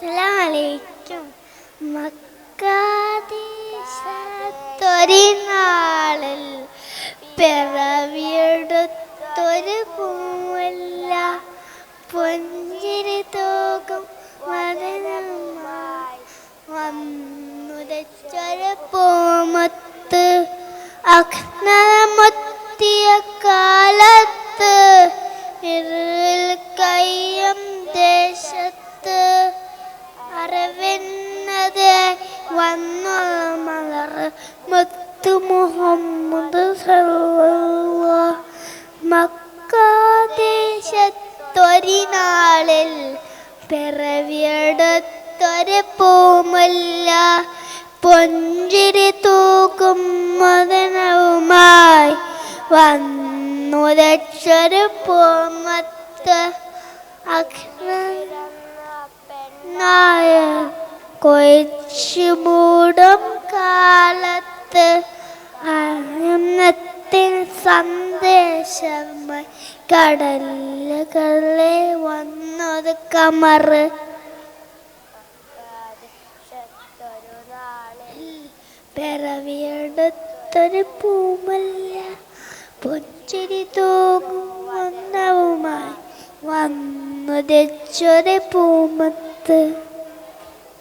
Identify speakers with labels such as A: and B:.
A: അസ്സലാമലൈക്കും. മക്കാദീശത്തൊരിനാളിൽ പിറവിയെടുത്തൊരു പൂവല്ല, പുഞ്ചിരി തൂകും വദനമായി വന്നുരച്ചൊരു പൂമുത്ത്. അഗ്നമുത്തിയ കാലത്ത് ഇരുൾ കയ്യും ദേശത്ത് അറിവിന്നത് വന്നുള്ള മലർ മുത്തു മുഹമ്മദ് സല്ലല്ലാഹു. മക്കാദേശത്തൊരിനാളിൽ പിറവിയെടുത്തൊരു പൂമുല്ല, പുഞ്ചിരി തൂക്കും മദനവുമായി വന്നുരച്ചൊരു പൂമത്ത്. അഗ്നായ കൊഴിച്ചു മൂടും കാലത്ത് അന്നത്തിന് സന്ദേശമായി കടലുകളെ വന്നൊരു കമറ്. പിറവിയെടുത്തൊരു പൂമല്ല, പുഞ്ചിരി തൂകും വന്നവുമായി വന്നുരച്ചൊരു പൂമത്ത്.